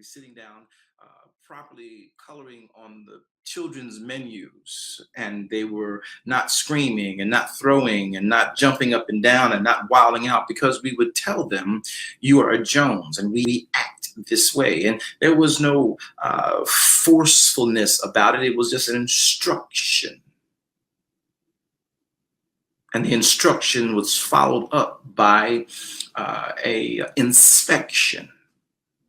sitting down, properly coloring on the children's menus, and they were not screaming and not throwing and not jumping up and down and not wilding out, because we would tell them, you are a Jones and we act this way. And there was no forcefulness about it. It was just an instruction. And the instruction was followed up by a inspection.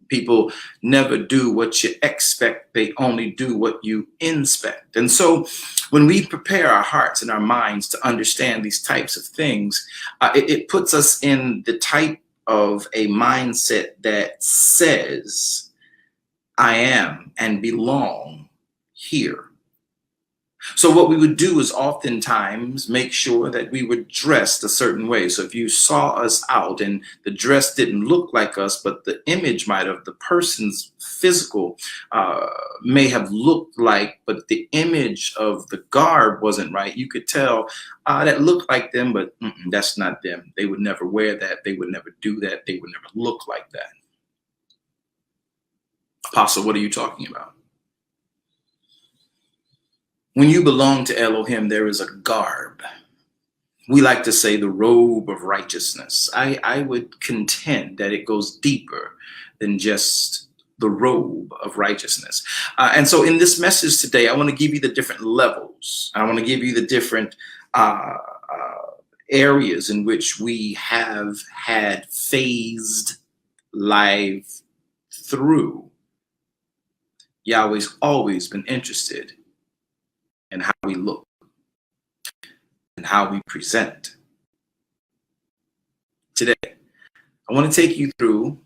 People never do what you expect, they only do what you inspect. And so when we prepare our hearts and our minds to understand these types of things, it puts us in the type of a mindset that says, I am and belong here. So what we would do is oftentimes make sure that we were dressed a certain way. So if you saw us out and the dress didn't look like us, but the image might have, the person's physical may have looked like, but the image of the garb wasn't right, you could tell that looked like them, but that's not them. They would never wear that. They would never do that. They would never look like that. Apostle, what are you talking about? When you belong to Elohim, there is a garb. We like to say the robe of righteousness. I would contend that it goes deeper than just the robe of righteousness. And so in this message today, I want to give you the different levels. I want to give you the different areas in which we have had phased life through. Yahweh's always been interested in how we look and how we present. Today, I want to take you through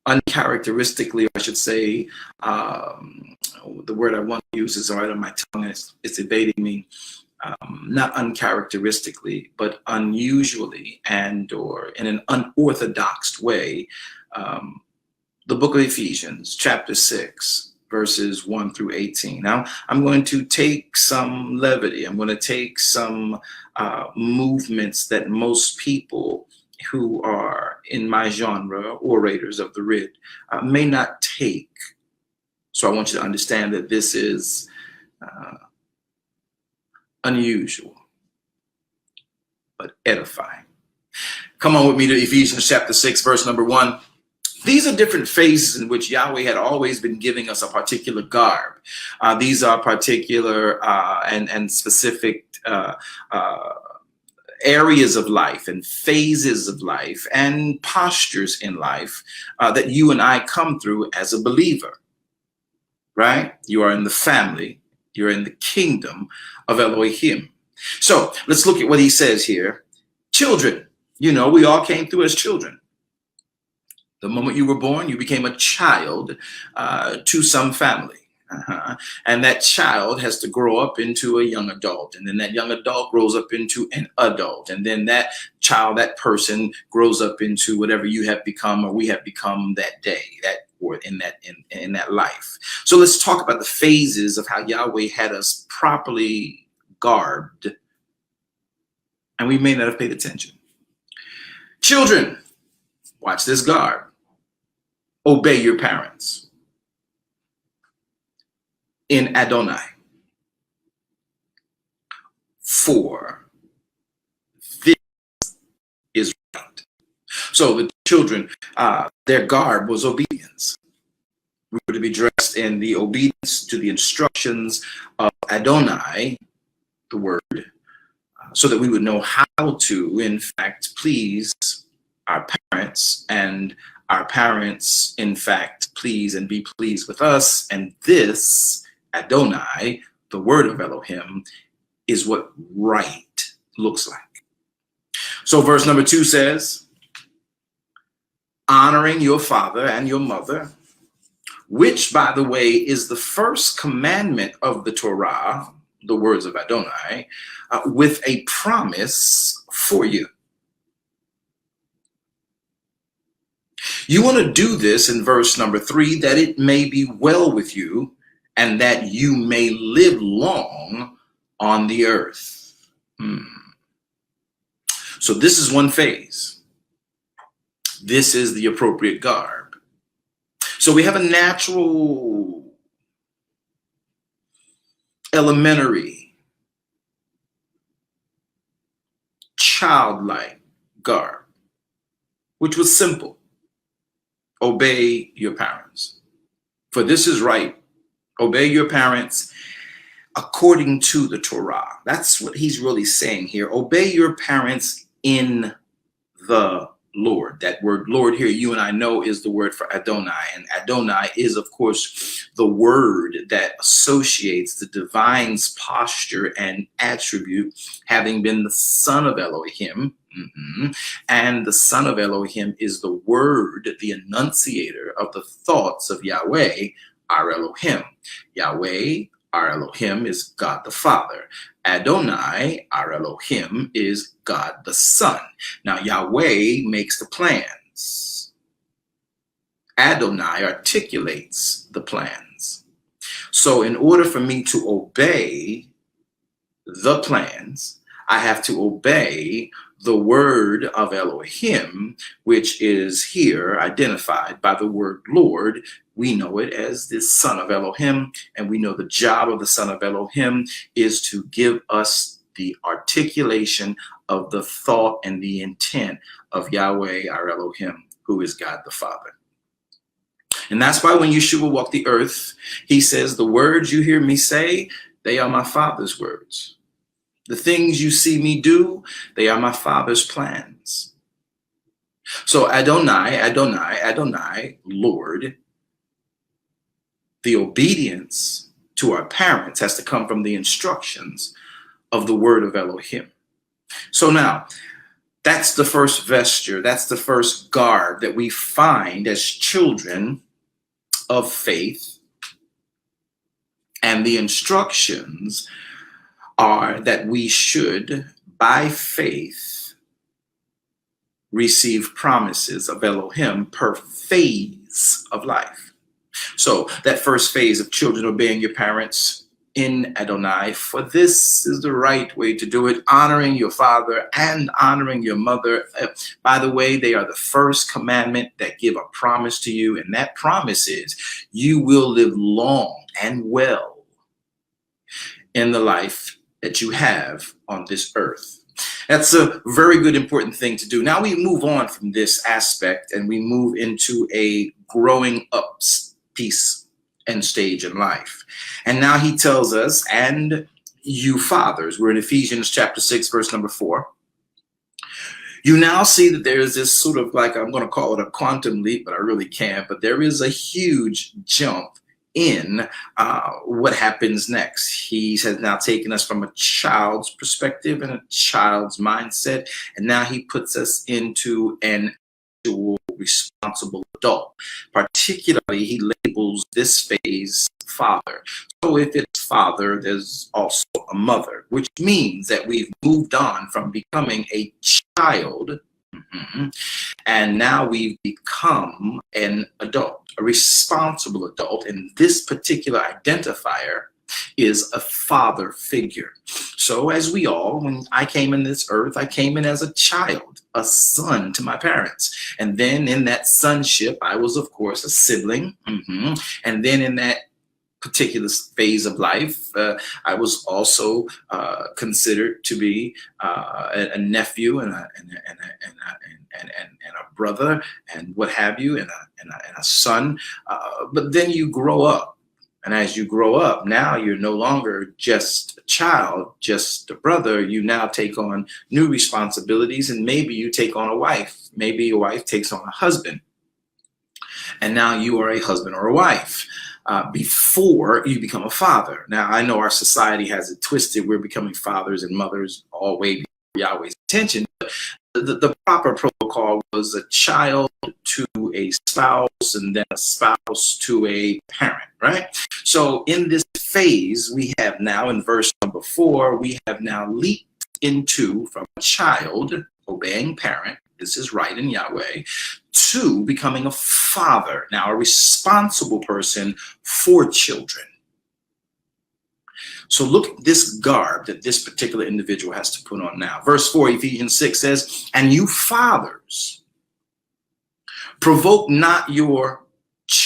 uncharacteristically, or I should say, the word I want to use is right on my tongue, and it's evading me. Not uncharacteristically, but unusually and or in an unorthodox way. The book of Ephesians, chapter 6. Verses 1 through 18. Now, I'm going to take some levity. I'm going to take some movements that most people who are in my genre, orators of the writ, may not take. So I want you to understand that this is unusual, but edifying. Come on with me to Ephesians chapter 6, verse number 1. These are different phases in which Yahweh had always been giving us a particular garb. These are particular and specific areas of life and phases of life and postures in life that you and I come through as a believer, right? You are in the family. You're in the kingdom of Elohim. So let's look at what he says here. Children, you know, we all came through as children. The moment you were born, you became a child to some family. And that child has to grow up into a young adult. And then that young adult grows up into an adult. And then that child, that person grows up into whatever you have become or we have become that day, or in that life. So let's talk about the phases of how Yahweh had us properly garbed. And we may not have paid attention. Children, watch this garb. Obey your parents in Adonai, for this is right. So the children, their garb was obedience. We were to be dressed in the obedience to the instructions of Adonai, the word, so that we would know how to, in fact, please our parents, and our parents, in fact, please and be pleased with us. And this, Adonai, the word of Elohim, is what right looks like. So verse number 2 says, honoring your father and your mother, which, by the way, is the first commandment of the Torah, the words of Adonai, with a promise for you. You want to do this in verse number 3, that it may be well with you and that you may live long on the earth. So this is one phase. This is the appropriate garb. So we have a natural, elementary, childlike garb, which was simple. Obey your parents, for this is right. Obey your parents according to the Torah. That's what he's really saying here. Obey your parents in the Lord. That word Lord here, you and I know, is the word for Adonai. And Adonai is, of course, the word that associates the divine's posture and attribute, having been the son of Elohim. And the son of Elohim is the word, the enunciator of the thoughts of Yahweh, our Elohim. Yahweh, our Elohim, is God the Father. Adonai, our Elohim, is God the Son. Now, Yahweh makes the plans. Adonai articulates the plans. So in order for me to obey the plans, I have to obey the word of Elohim, which is here identified by the word Lord. We know it as the son of Elohim, and we know the job of the son of Elohim is to give us the articulation of the thought and the intent of Yahweh, our Elohim, who is God the Father. And that's why when Yeshua walked the earth, he says, the words you hear me say, they are my Father's words. The things you see me do, they are my Father's plans. So Adonai, Adonai, Adonai, Lord, the obedience to our parents has to come from the instructions of the word of Elohim. So now, that's the first vesture, that's the first garb that we find as children of faith. And the instructions are that we should, by faith, receive promises of Elohim per phase of life. So that first phase of children obeying your parents in Adonai, for this is the right way to do it, honoring your father and honoring your mother. By the way, they are the first commandment that give a promise to you, and that promise is you will live long and well in the life that you have on this earth. That's a very good, important thing to do. Now we move on from this aspect and we move into a growing up piece and stage in life. And now he tells us, and you fathers, we're in Ephesians chapter 6, verse number 4. You now see that there is this sort of, like, I'm going to call it a quantum leap, but I really can't. But there is a huge jump in what happens next. He has now taken us from a child's perspective and a child's mindset, and now he puts us into an actual responsible adult. Particularly, he labels this phase father. So if it's father, there's also a mother, which means that we've moved on from becoming a child, and now we've become an adult, a responsible adult. And this particular identifier is a father figure. So as we all, when I came in this earth, I came in as a child, a son to my parents. And then in that sonship, I was, of course, a sibling. And then in that particular phase of life, I was also considered to be a nephew and a brother and what have you, and a son. But then you grow up. And as you grow up, now you're no longer just a child, just a brother. You now take on new responsibilities, and maybe you take on a wife. Maybe your wife takes on a husband. And now you are a husband or a wife before you become a father. Now, I know our society has it twisted. We're becoming fathers and mothers all way before Yahweh's attention. But the proper protocol was a child to a spouse, and then a spouse to a parent, right? So in this phase, we have now, in verse number 4, we have now leaped into, from a child obeying parent, this is right in Yahweh, to becoming a father, now a responsible person for children. So look at this garb that this particular individual has to put on now. Verse 4, Ephesians 6 says, and you fathers, provoke not your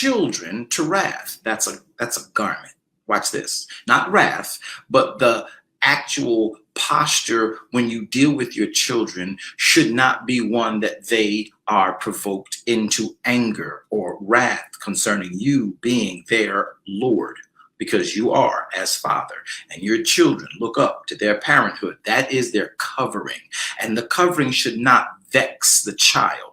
children to wrath. That's a garment. Watch this. Not wrath, but the actual posture when you deal with your children should not be one that they are provoked into anger or wrath concerning you being their Lord, because you are as father, and your children look up to their parenthood. That is their covering, and the covering should not vex the child.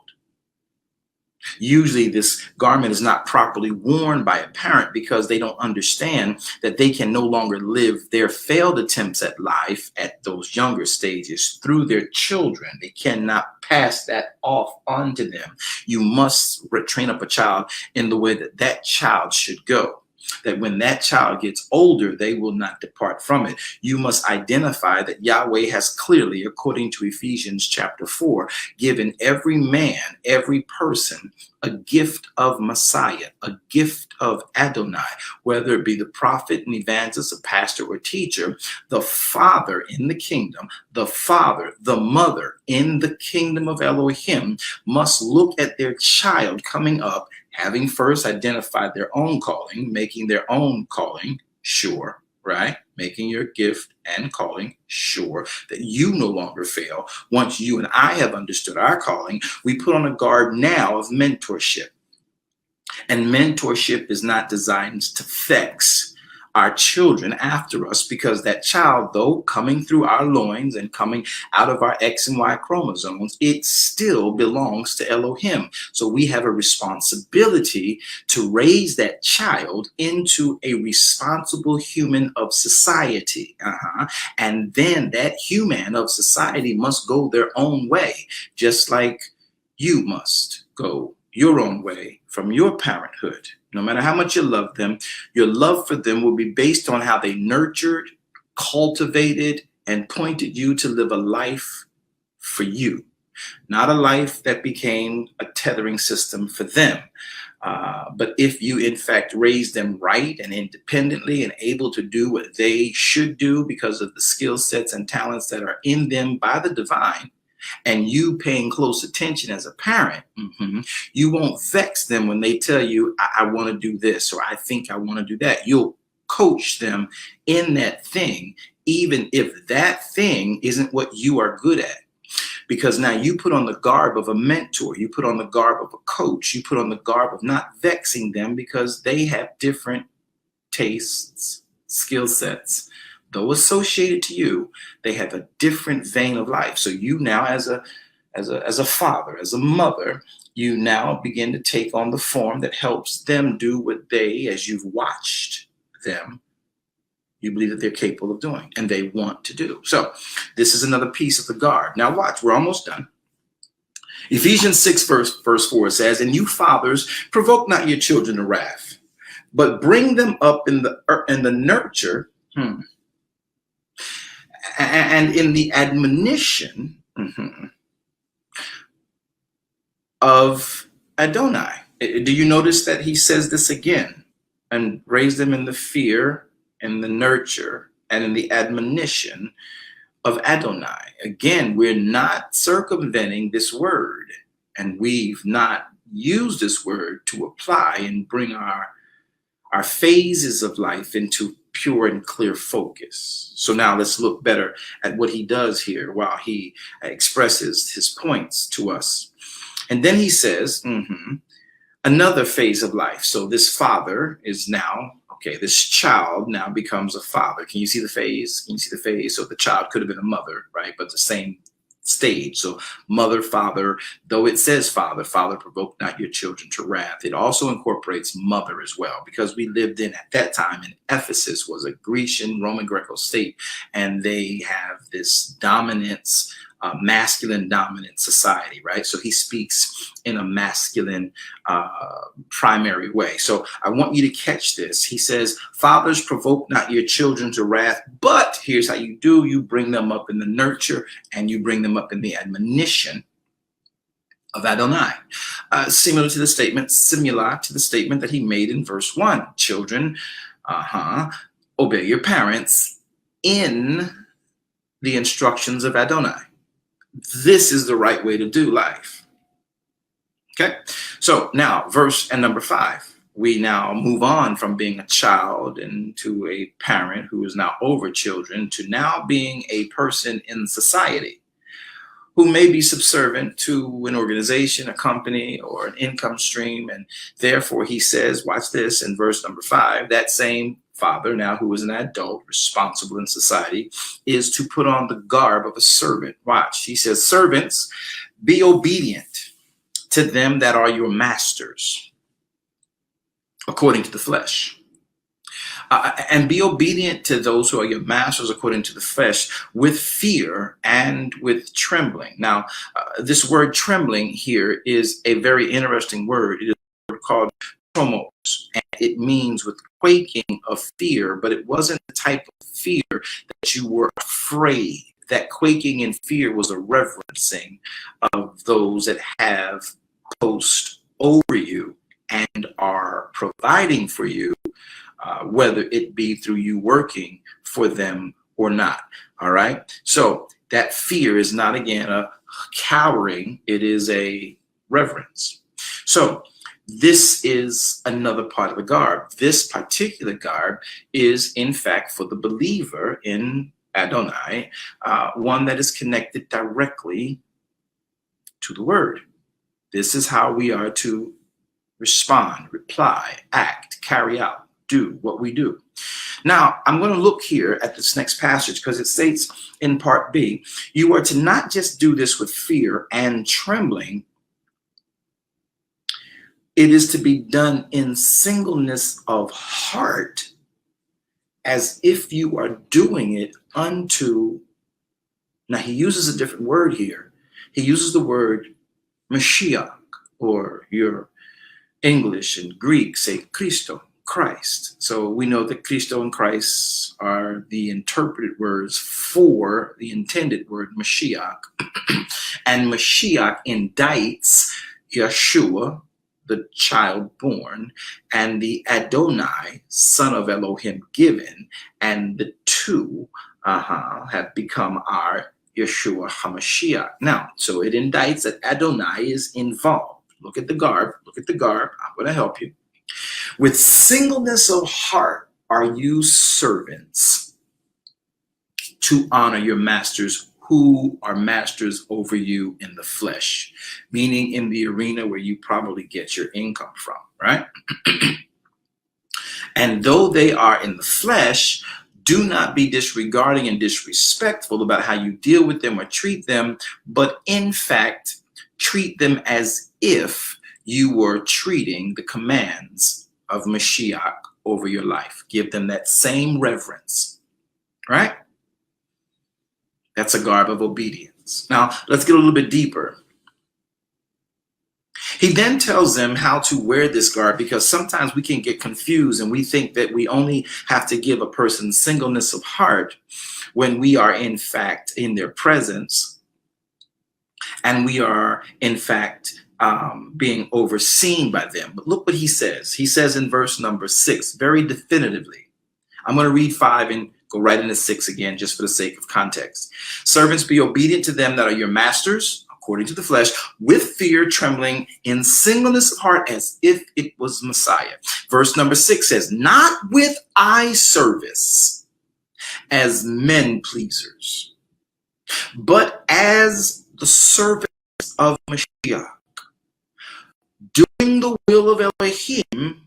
Usually this garment is not properly worn by a parent because they don't understand that they can no longer live their failed attempts at life at those younger stages through their children. They cannot pass that off onto them. You must train up a child in the way that that child should go, that when that child gets older, they will not depart from it. You must identify that Yahweh has clearly, according to Ephesians chapter 4, given every man, every person, a gift of Messiah, a gift of Adonai, whether it be the prophet, an evangelist, a pastor, or teacher. The father in the kingdom, the father, the mother in the kingdom of Elohim must look at their child coming up, having first identified their own calling, making their own calling sure, right? Making your gift and calling sure that you no longer fail. Once you and I have understood our calling, we put on a garb now of mentorship. And mentorship is not designed to vex our children after us, because that child, though coming through our loins and coming out of our X and Y chromosomes, it still belongs to Elohim. So we have a responsibility to raise that child into a responsible human of society. And then that human of society must go their own way, just like you must go your own way from your parenthood. No matter how much you love them, your love for them will be based on how they nurtured, cultivated, and pointed you to live a life for you, not a life that became a tethering system for them. But if you, in fact, raise them right and independently and able to do what they should do because of the skill sets and talents that are in them by the divine, and you paying close attention as a parent, you won't vex them when they tell you, I want to do this, or I think I want to do that. You'll coach them in that thing, even if that thing isn't what you are good at. Because now you put on the garb of a mentor, you put on the garb of a coach, you put on the garb of not vexing them because they have different tastes, skill sets. Though associated to you, they have a different vein of life. So you now, as a father, as a mother, you now begin to take on the form that helps them do what they, as you've watched them, you believe that they're capable of doing and they want to do. So this is another piece of the garb. Now watch, we're almost done. Ephesians 6 verse 4 says, and you fathers, provoke not your children to wrath, but bring them up in the nurture and in the admonition of Adonai. Do you notice that he says this again? And raise them in the fear and the nurture and in the admonition of Adonai. Again, we're not circumventing this word, and we've not used this word to apply and bring our phases of life into pure and clear focus. So now let's look better at what he does here while he expresses his points to us. And then he says, another phase of life. So this father is now, this child now becomes a father. Can you see the phase? Can you see the phase? So the child could have been a mother, right? But the same stage. So mother, father, though it says father, provoke not your children to wrath. It also incorporates mother as well, because we lived in, at that time, in Ephesus was a Grecian, Roman Greco state, and they have this dominance, masculine dominant society, right? So he speaks in a masculine primary way. So I want you to catch this. He says, fathers, provoke not your children to wrath, but here's how you do. You bring them up in the nurture and you bring them up in the admonition of Adonai. Similar to the statement that he made in verse 1. Children, obey your parents in the instructions of Adonai. This is the right way to do life. Okay, so now verse and number 5. we now move on from being a child into a parent who is now over children to now being a person in society who may be subservient to an organization, a company, or an income stream. And therefore, he says, watch this in verse number 5, that same father, now who is an adult, responsible in society, is to put on the garb of a servant. Watch, he says, servants, be obedient to them that are your masters, according to the flesh. And be obedient to those who are your masters according to the flesh, with fear and with trembling. Now, this word trembling here is a very interesting word. It is a word called tromos, and it means with quaking of fear, but it wasn't the type of fear that you were afraid. That quaking in fear was a reverencing of those that have post over you and are providing for you, whether it be through you working for them or not. All right. So that fear is not, again, a cowering. It is a reverence. So this is another part of the garb. This particular garb is, in fact, for the believer in Adonai, one that is connected directly to the word. This is how we are to respond, reply, act, carry out, do what we do. Now, I'm going to look here at this next passage because it states in part B, you are to not just do this with fear and trembling. It is to be done in singleness of heart, as if you are doing it unto. Now, he uses a different word here. He uses the word Mashiach, or your English and Greek say Christo, Christ. So we know that Christo and Christ are the interpreted words for the intended word Mashiach. And Mashiach indicts Yeshua, the child born, and the Adonai, son of Elohim given, and the two have become our Yeshua HaMashiach. Now, so it indicts that Adonai is involved. Look at the garb. Look at the garb. I'm going to help you. With singleness of heart are you servants to honor your masters, who are masters over you in the flesh, meaning in the arena where you probably get your income from, right? And though they are in the flesh, do not be disregarding and disrespectful about how you deal with them or treat them, but in fact, treat them as if you were treating the commands of Mashiach over your life. Give them that same reverence, right? That's a garb of obedience. Now, let's get a little bit deeper. He then tells them how to wear this garb, because sometimes we can get confused and we think that we only have to give a person singleness of heart when we are in fact in their presence and we are in fact being overseen by them. But look what he says. He says in verse number 6, very definitively. I'm going to read 5 and go right into 6 again, just for the sake of context. Servants, be obedient to them that are your masters, according to the flesh, with fear, trembling, in singleness of heart, as if it was Messiah. Verse number 6 says, not with eye service as men pleasers, but as the servants of Mashiach, doing the will of Elohim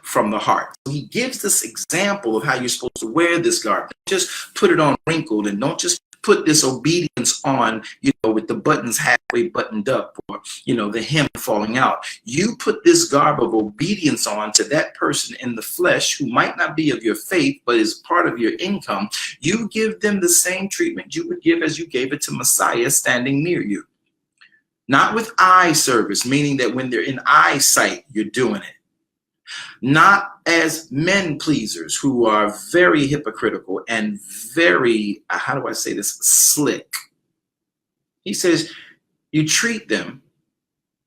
from the heart. So he gives this example of how you're supposed to wear this garb. Don't just put it on wrinkled, and don't just put this obedience on, with the buttons halfway buttoned up, or, the hem falling out. You put this garb of obedience on to that person in the flesh who might not be of your faith, but is part of your income. You give them the same treatment you would give as you gave it to Messiah standing near you. Not with eye service, meaning that when they're in eyesight, you're doing it. Not as men pleasers who are very hypocritical and very, how do I say this, slick. He says you treat them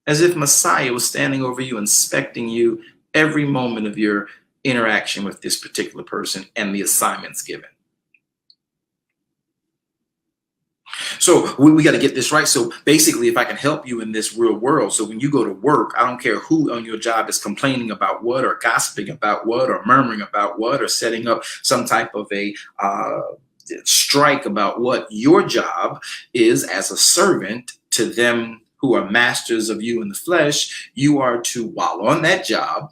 as if Messiah was standing over you, inspecting you every moment of your interaction with this particular person and the assignments given. So we got to get this right. So basically, if I can help you in this real world, so when you go to work, I don't care who on your job is complaining about what, or gossiping about what, or murmuring about what, or setting up some type of a strike about what. Your job is, as a servant to them who are masters of you in the flesh. You are to, while on that job,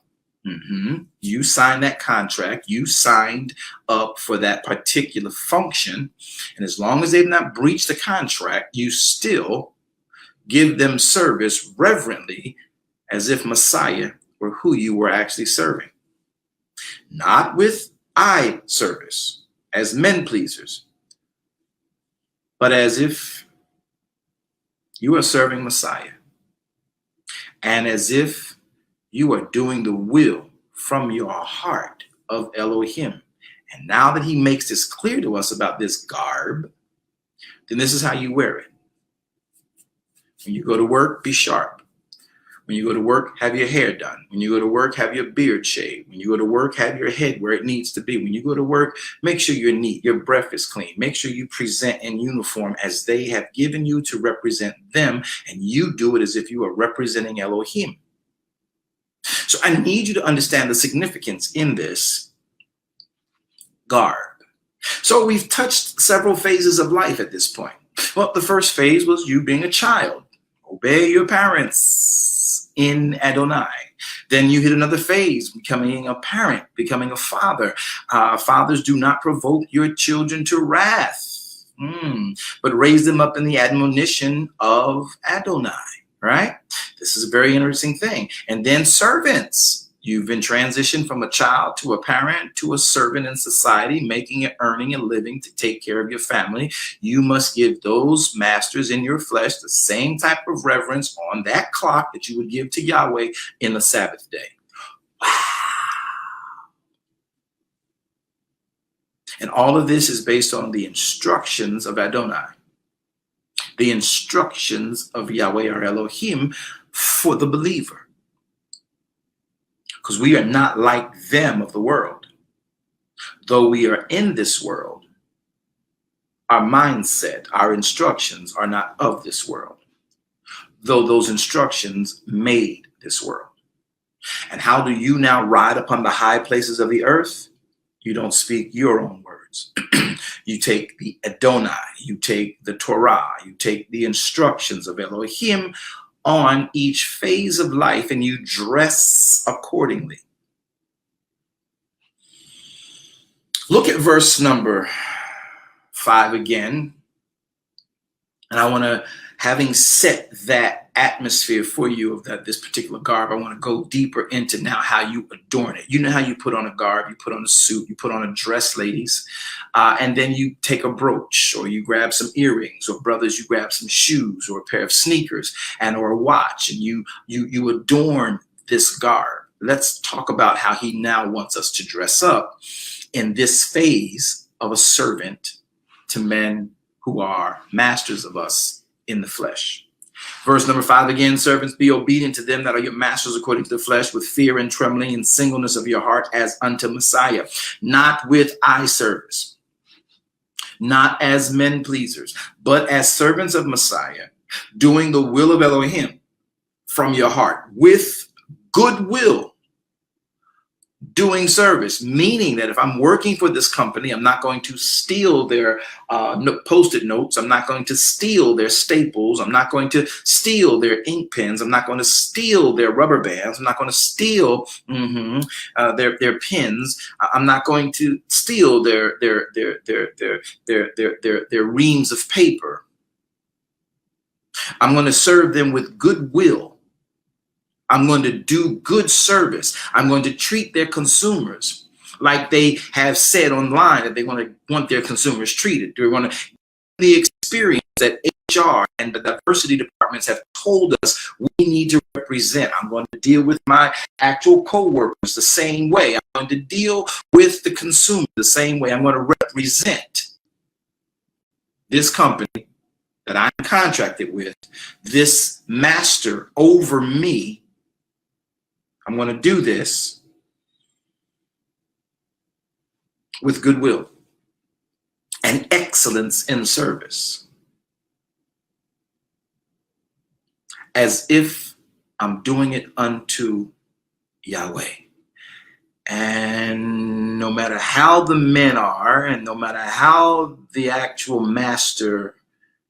you signed that contract, you signed up for that particular function. And as long as they've not breached the contract, you still give them service reverently, as if Messiah were who you were actually serving. Not with eye service, as men pleasers, but as if you are serving Messiah, and as if you are doing the will from your heart of Elohim. And now that he makes this clear to us about this garb, then this is how you wear it. When you go to work, be sharp. When you go to work, have your hair done. When you go to work, have your beard shaved. When you go to work, have your head where it needs to be. When you go to work, make sure you're neat, your breath is clean. Make sure you present in uniform as they have given you to represent them, and you do it as if you are representing Elohim. So I need you to understand the significance in this garb. So we've touched several phases of life at this point. Well, the first phase was you being a child. Obey your parents in Adonai. Then you hit another phase, becoming a parent, becoming a father. Fathers, do not provoke your children to wrath, but raise them up in the admonition of Adonai. Right? This is a very interesting thing. And then servants. You've been transitioned from a child to a parent to a servant in society, making and earning and living to take care of your family. You must give those masters in your flesh the same type of reverence on that clock that you would give to Yahweh in the Sabbath day. Wow. And all of this is based on the instructions of Adonai. The instructions of Yahweh our Elohim for the believer. Because we are not like them of the world. Though we are in this world, our mindset, our instructions are not of this world. Though those instructions made this world. And how do you now ride upon the high places of the earth? You don't speak your own words. You take the Adonai, you take the Torah, you take the instructions of Elohim on each phase of life, and you dress accordingly. Look at verse number 5 again. And I want to, having set that atmosphere for you of this particular garb, I want to go deeper into now how you adorn it. You know how you put on a garb, you put on a suit, you put on a dress, ladies, and then you take a brooch, or you grab some earrings, or brothers, you grab some shoes or a pair of sneakers or a watch, and you adorn this garb. Let's talk about how he now wants us to dress up in this phase of a servant to men who are masters of us in the flesh. Verse number 5 again, servants, be obedient to them that are your masters according to the flesh, with fear and trembling and singleness of your heart, as unto Messiah, not with eye service, not as men pleasers, but as servants of Messiah, doing the will of Elohim from your heart, with goodwill, doing service, meaning that if I'm working for this company, I'm not going to steal their post-it notes. I'm not going to steal their staples. I'm not going to steal their ink pens. I'm not going to steal their rubber bands. I'm not going to steal their pens. I'm not going to steal their reams of paper. I'm going to serve them with goodwill. I'm going to do good service. I'm going to treat their consumers like they have said online that they want their consumers treated. They're going to the experience that HR and the diversity departments have told us we need to represent. I'm going to deal with my actual co-workers the same way. I'm going to deal with the consumer the same way. I'm going to represent this company that I'm contracted with, this master over me. I'm going to do this with goodwill and excellence in service. as if I'm doing it unto Yahweh. And no matter how the men are, and no matter how the actual master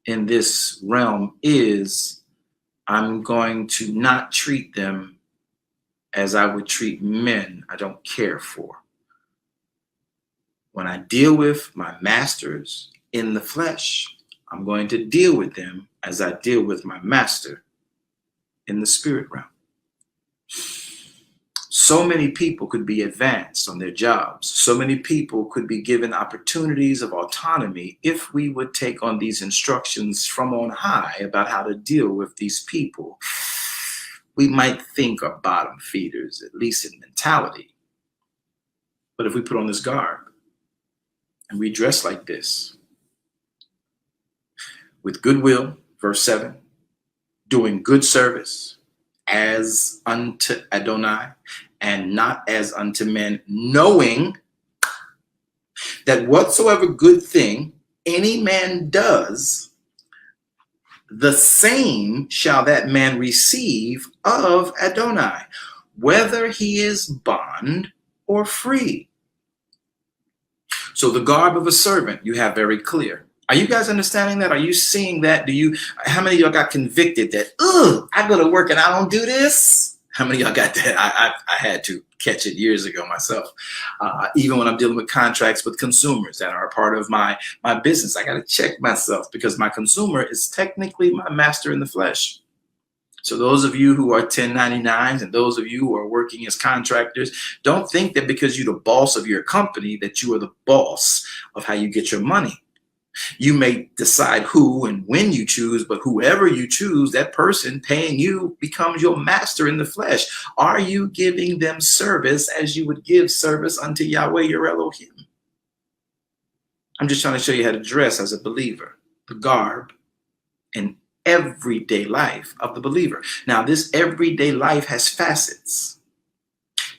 in this realm is, I'm going to not treat them as I would treat men I don't care for. When I deal with my masters in the flesh, I'm going to deal with them as I deal with my master in the spirit realm. So many people could be advanced on their jobs. So many people could be given opportunities of autonomy if we would take on these instructions from on high about how to deal with these people we might think are bottom feeders, at least in mentality. But if we put on this garb and we dress like this, with goodwill, verse 7, doing good service as unto Adonai and not as unto men, knowing that whatsoever good thing any man does, the same shall that man receive of Adonai, whether he is bond or free. So the garb of a servant you have very clear. Are you guys understanding that? Are you seeing that? How many of y'all got convicted that, I go to work and I don't do this? How many of y'all got that? I had to catch it years ago myself. Even when I'm dealing with contracts with consumers that are a part of my business, I got to check myself because my consumer is technically my master in the flesh. So those of you who are 1099s and those of you who are working as contractors, don't think that because you're the boss of your company that you are the boss of how you get your money. You may decide who and when you choose, but whoever you choose, that person paying you becomes your master in the flesh. Are you giving them service as you would give service unto Yahweh your Elohim? I'm just trying to show you how to dress as a believer, the garb in everyday life of the believer. Now, this everyday life has facets.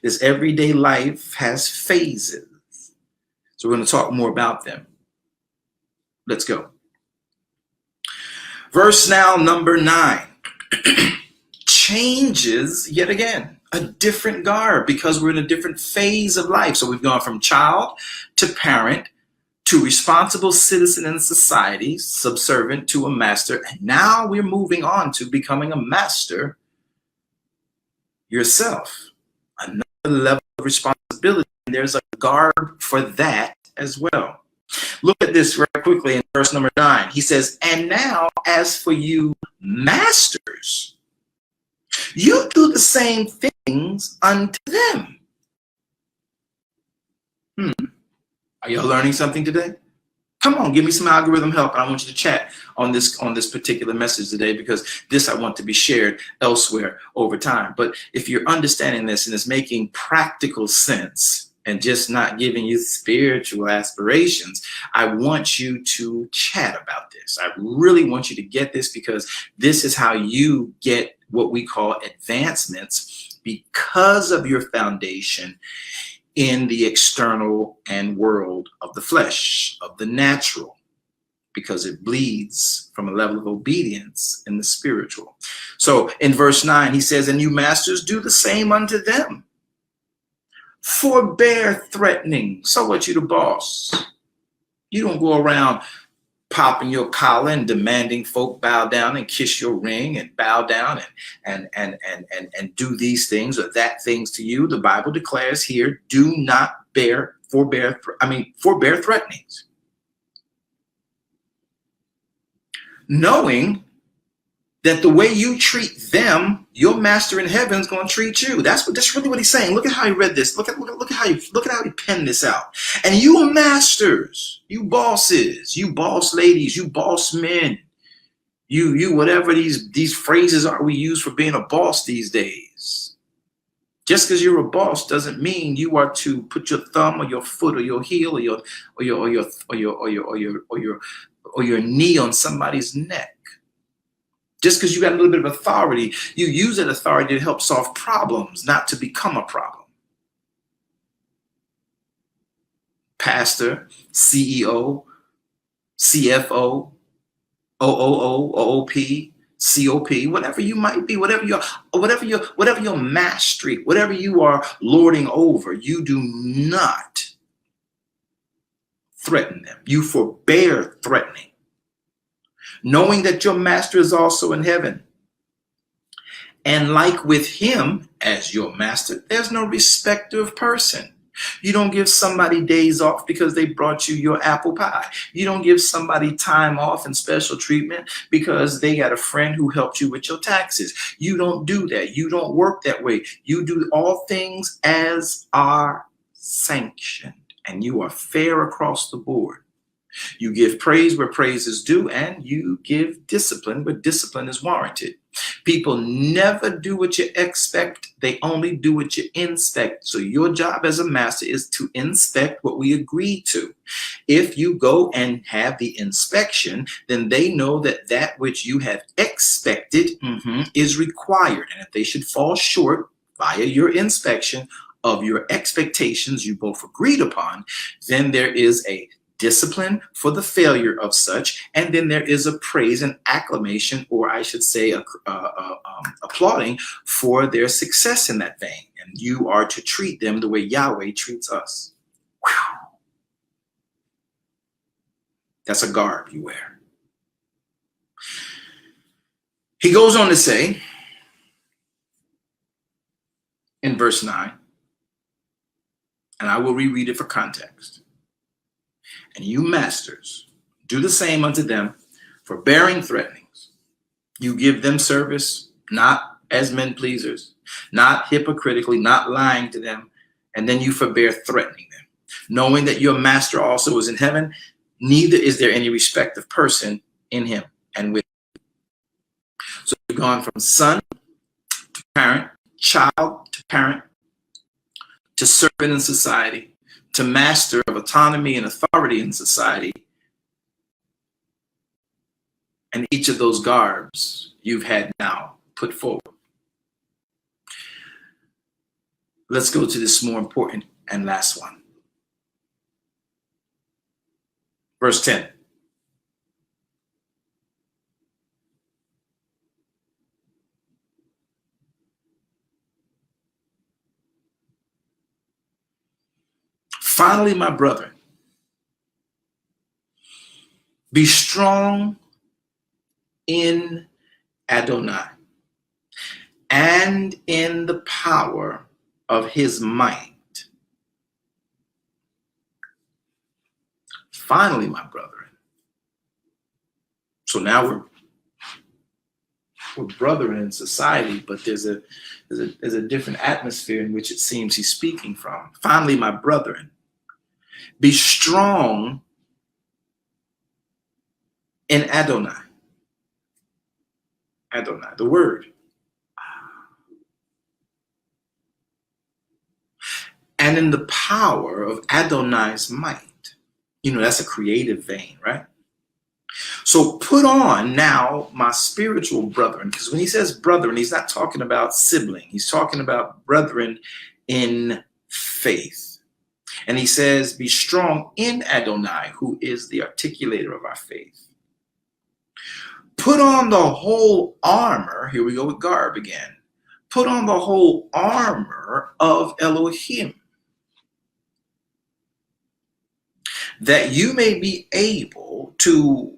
This everyday life has phases. So we're going to talk more about them. Let's go. Verse now number 9 changes yet again a different garb because we're in a different phase of life. So we've gone from child to parent to responsible citizen in society, subservient to a master. And now we're moving on to becoming a master yourself. Another level of responsibility. And there's a garb for that as well. Look at this very quickly in verse number 9. He says, and now as for you masters, you do the same things unto them. Are y'all learning something today? Come on, give me some algorithm help. I want you to chat on this particular message today because this I want to be shared elsewhere over time. But if you're understanding this and it's making practical sense, and just not giving you spiritual aspirations, I want you to chat about this. I really want you to get this because this is how you get what we call advancements because of your foundation in the external and world of the flesh, of the natural, because it bleeds from a level of obedience in the spiritual. So in verse 9, he says, and you masters do the same unto them. Forbear threatening. So what, you the boss? You don't go around popping your collar and demanding folk bow down and kiss your ring and bow down and do these things or that things to you. The Bible declares here, do not forbear threatenings. Knowing that the way you treat them, your master in heaven is going to treat you. That's really what he's saying. Look at how he read this. Look at how he penned this out. And you masters, you bosses, you boss ladies, you boss men, you whatever these phrases are we use for being a boss these days. Just because you're a boss doesn't mean you are to put your thumb or your foot or your heel or your knee on somebody's neck. Just because you got a little bit of authority, you use that authority to help solve problems, not to become a problem. Pastor, CEO, CFO, OOO, OOP, COP, whatever you might be, whatever your mastery, whatever you are lording over, you do not threaten them. You forbear threatening, knowing that your master is also in heaven. And like with him as your master, there's no respecter of person. You don't give somebody days off because they brought you your apple pie. You don't give somebody time off and special treatment because they got a friend who helped you with your taxes. You don't do that. You don't work that way. You do all things as are sanctioned, and you are fair across the board. You give praise where praise is due, and you give discipline where discipline is warranted. People never do what you expect. They only do what you inspect. So your job as a master is to inspect what we agreed to. If you go and have the inspection, then they know that that which you have expected is required. And if they should fall short via your inspection of your expectations you both agreed upon, then there is a discipline for the failure of such, and then there is a praise and acclamation, or I should say applauding for their success in that vein. And you are to treat them the way Yahweh treats us. Whew. That's a garb you wear. He goes on to say in verse 9, and I will reread it for context. And you masters, do the same unto them, forbearing threatenings. You give them service, not as men pleasers, not hypocritically, not lying to them, and then you forbear threatening them, knowing that your master also is in heaven, neither is there any respect of person in him and with him. So we've gone from son to parent, child to parent, to servant in society, to master of autonomy and authority in society. And each of those garbs you've had now put forward. Let's go to this more important and last one. Verse 10. Finally, my brethren, be strong in Adonai and in the power of his might. Finally, my brethren. So now we're brethren in society, but there's a different atmosphere in which it seems he's speaking from. Finally, my brethren, be strong in Adonai. Adonai, the word. And in the power of Adonai's might. You know, that's a creative vein, right? So put on now my spiritual brethren, because when he says brethren, he's not talking about sibling. He's talking about brethren in faith. And he says, be strong in Adonai, who is the articulator of our faith. Put on the whole armor. Here we go with Garb again. Put on the whole armor of Elohim, that you may be able to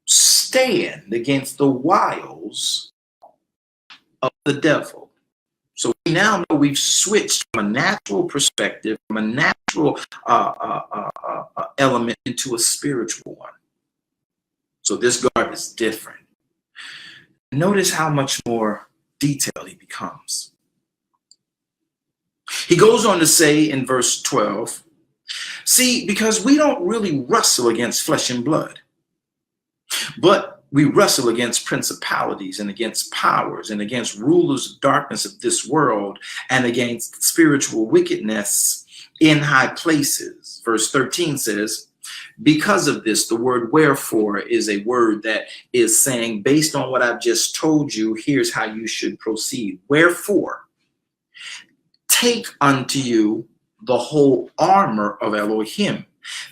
stand against the wiles of the devil. So we now know we've switched from a natural perspective, from a natural element into a spiritual one. So this garb is different. Notice how much more detailed he becomes. He goes on to say in verse 12, see, because we don't really wrestle against flesh and blood, but we wrestle against principalities and against powers and against rulers of darkness of this world and against spiritual wickedness in high places. Verse 13 says, because of this, the word wherefore is a word that is saying, based on what I've just told you, here's how you should proceed. Wherefore, take unto you the whole armor of Elohim,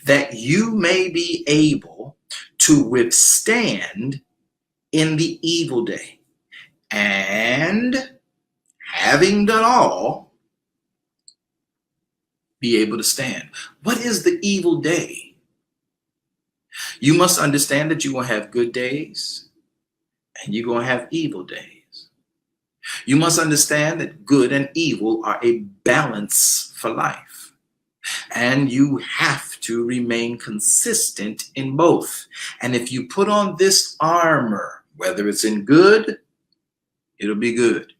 that you may be able to withstand in the evil day, and having done all, be able to stand. What is the evil day? You must understand that you're going to have good days and you're going to have evil days. You must understand that good and evil are a balance for life. And you have to remain consistent in both. And if you put on this armor, whether it's in good, it'll be good.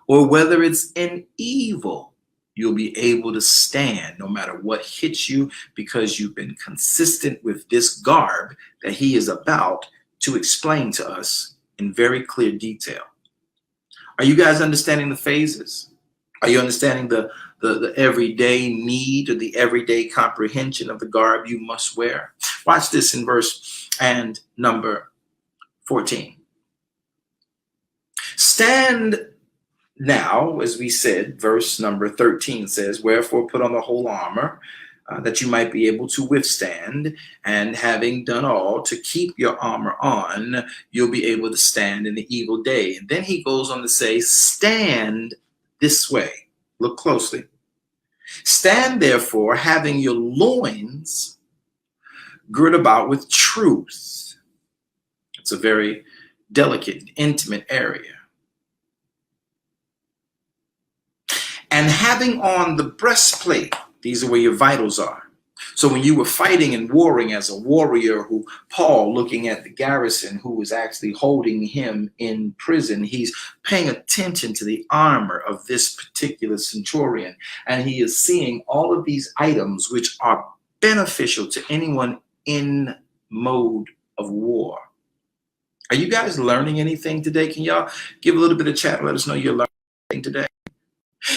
Or whether it's in evil, you'll be able to stand no matter what hits you, because you've been consistent with this garb that he is about to explain to us in very clear detail. Are you guys understanding the phases? Are you understanding the everyday need or the everyday comprehension of the garb you must wear? Watch this in verse and number 14. Stand now, as we said, verse number 13 says, wherefore put on the whole armor, that you might be able to withstand, and having done all, to keep your armor on, you'll be able to stand in the evil day. And then he goes on to say, stand this way. Look closely. Stand therefore, having your loins girt about with truth. It's a very delicate, intimate area. And having on the breastplate, these are where your vitals are. So when you were fighting and warring as a warrior, who Paul, looking at the garrison who was actually holding him in prison, he's paying attention to the armor of this particular centurion. And he is seeing all of these items which are beneficial to anyone in mode of war. Are you guys learning anything today? Can y'all give a little bit of chat and let us know you're learning anything today?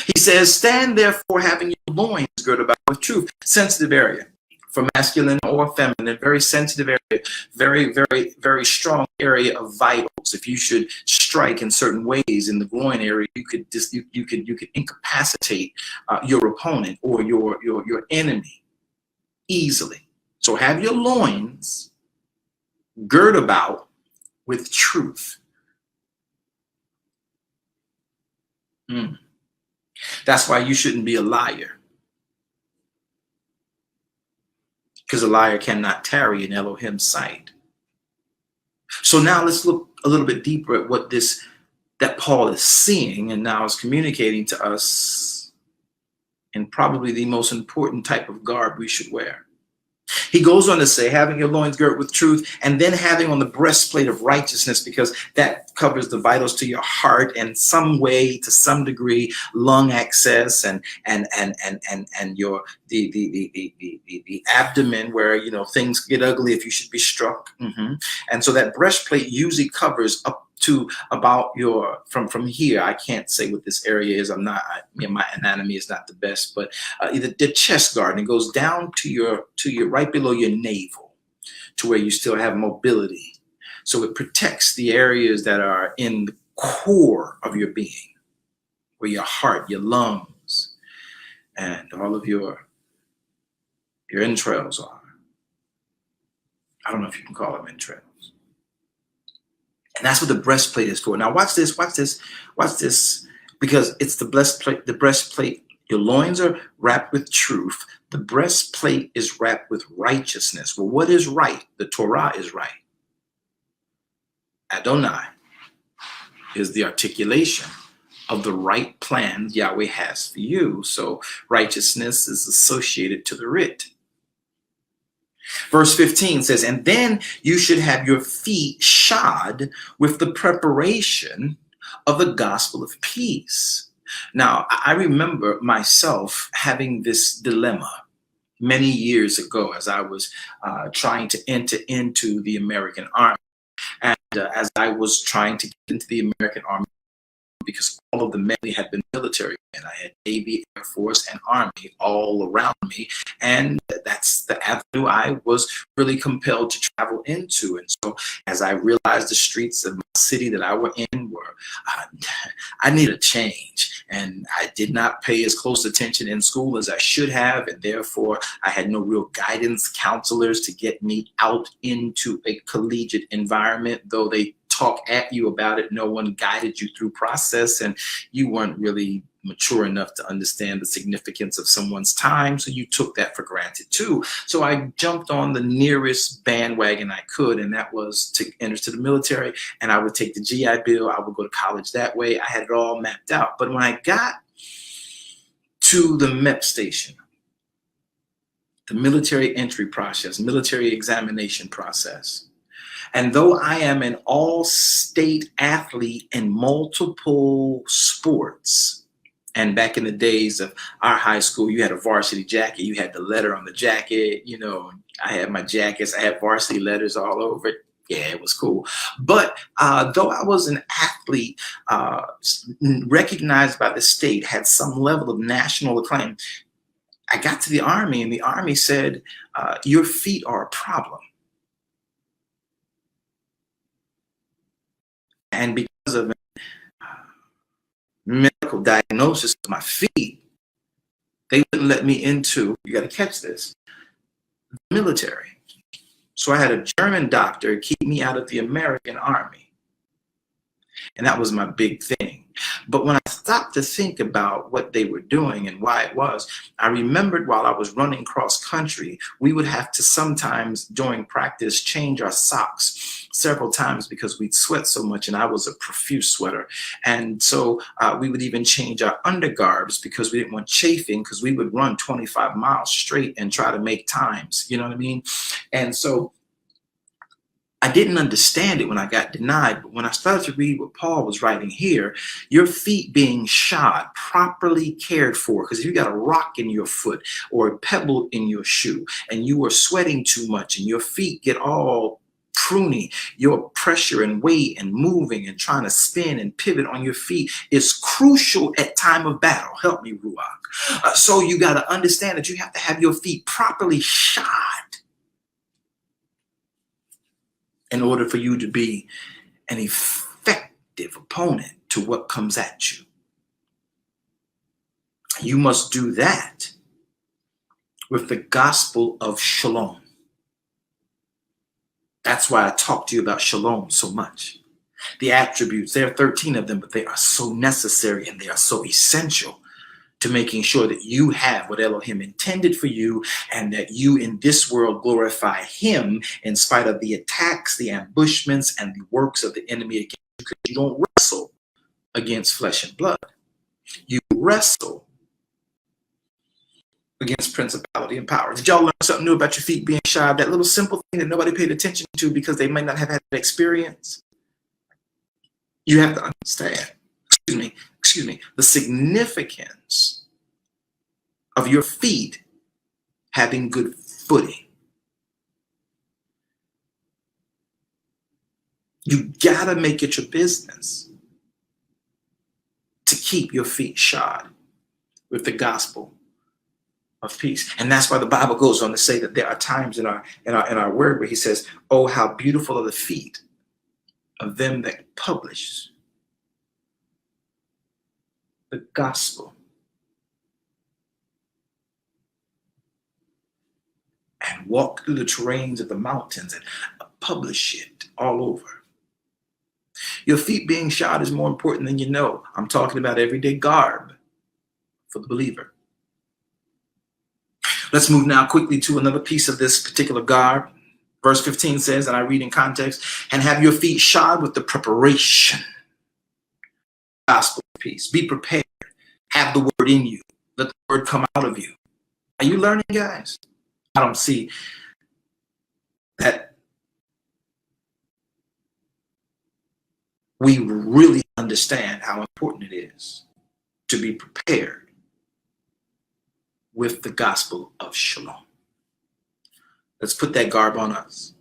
He says, stand therefore having your loins girt about with truth. Sensitive area for masculine or feminine, very sensitive area, very, very, very strong area of vitals. If you should strike in certain ways in the groin area, you could incapacitate your opponent or your enemy easily. So have your loins girt about with truth. That's why you shouldn't be a liar, because a liar cannot tarry in Elohim's sight. So now let's look a little bit deeper at what that Paul is seeing and now is communicating to us in probably the most important type of garb we should wear. He goes on to say, having your loins girt with truth, and then having on the breastplate of righteousness, because that covers the vitals to your heart and some way, to some degree, lung access and your the abdomen, where things get ugly if you should be struck. And so that breastplate usually covers up to about your from here. I can't say what this area is. My anatomy is not the best, but the chest guard, and it goes down to your right below your navel, to where you still have mobility. So it protects the areas that are in the core of your being, where your heart, your lungs, and all of your entrails are. I don't know if you can call them entrails. And that's what the breastplate is for. Now watch this, because it's the breastplate. Your loins are wrapped with truth. The breastplate is wrapped with righteousness. Well, what is right? The Torah is right. Adonai is the articulation of the right plan Yahweh has for you. So righteousness is associated to the writ. Verse 15 says, and then you should have your feet shod with the preparation of the gospel of peace. Now, I remember myself having this dilemma many years ago as I was trying to enter into the American Army. And as I was trying to get into the American Army, because all of the men had been military, and I had Navy, Air Force, and Army all around me. And that's the avenue I was really compelled to travel into. And so as I realized the streets of my city that I were in were, I need a change. And I did not pay as close attention in school as I should have. And therefore, I had no real guidance counselors to get me out into a collegiate environment, though they talk at you about it. No one guided you through process, and you weren't really mature enough to understand the significance of someone's time. So you took that for granted too. So I jumped on the nearest bandwagon I could, and that was to enter the military. And I would take the GI Bill. I would go to college that way. I had it all mapped out. But when I got to the MEP station, the military entry process, military examination process, and though I am an all-state athlete in multiple sports, and back in the days of our high school, you had a varsity jacket, you had the letter on the jacket, you know, I had my jackets, I had varsity letters all over it. Yeah, it was cool. But though I was an athlete, recognized by the state, had some level of national acclaim, I got to the Army, and the Army said, your feet are a problem. And because of medical diagnosis of my feet, they wouldn't let me into, you got to catch this, the military. So I had a German doctor keep me out of the American Army. And that was my big thing. But when I stopped to think about what they were doing and why it was, I remembered while I was running cross country, we would have to sometimes during practice change our socks several times because we'd sweat so much, and I was a profuse sweater. And so we would even change our undergarbs because we didn't want chafing, because we would run 25 miles straight and try to make times, you know what I mean? And so I didn't understand it when I got denied, but when I started to read what Paul was writing here, your feet being shod, properly cared for, because if you got a rock in your foot or a pebble in your shoe and you are sweating too much and your feet get all pruny, your pressure and weight and moving and trying to spin and pivot on your feet is crucial at time of battle. Help me, Ruach. So you got to understand that you have to have your feet properly shod in order for you to be an effective opponent to what comes at you. You must do that with the gospel of shalom. That's why I talk to you about shalom so much. The attributes, there are 13 of them, but they are so necessary and they are so essential to making sure that you have what Elohim intended for you, and that you in this world glorify him in spite of the attacks, the ambushments, and the works of the enemy against you, because you don't wrestle against flesh and blood. You wrestle against principality and power. Did y'all learn something new about your feet being shod? That little simple thing that nobody paid attention to because they might not have had that experience. You have to understand, excuse me, the significance of your feet having good footing. You gotta make it your business to keep your feet shod with the gospel of peace. And that's why the Bible goes on to say that there are times in our word where he says, oh, how beautiful are the feet of them that publish the gospel and walk through the terrains of the mountains and publish it all over. Your feet being shod is more important than you know. I'm talking about everyday garb for the believer. Let's move now quickly to another piece of this particular garb. Verse 15 says, and I read in context, and have your feet shod with the preparation. Gospel of peace. Be prepared. Have the word in you. Let the word come out of you. Are you learning, guys? I don't see that we really understand how important it is to be prepared with the gospel of shalom. Let's put that garb on us.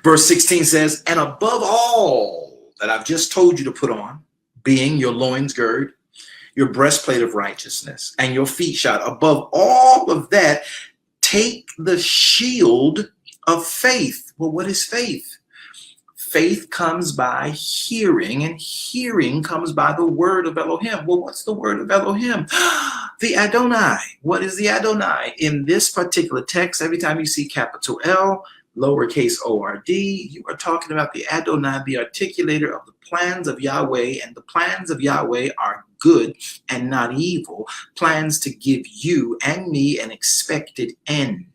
Verse 16 says, and above all that I've just told you to put on, being your loins gird, your breastplate of righteousness, and your feet shod, above all of that, take the shield of faith. Well, what is faith? Faith comes by hearing, and hearing comes by the word of Elohim. Well, what's the word of Elohim? The Adonai. What is the Adonai? In this particular text, every time you see capital L, lowercase O-R-D. You are talking about the Adonai, the articulator of the plans of Yahweh, and the plans of Yahweh are good and not evil, plans to give you and me an expected end.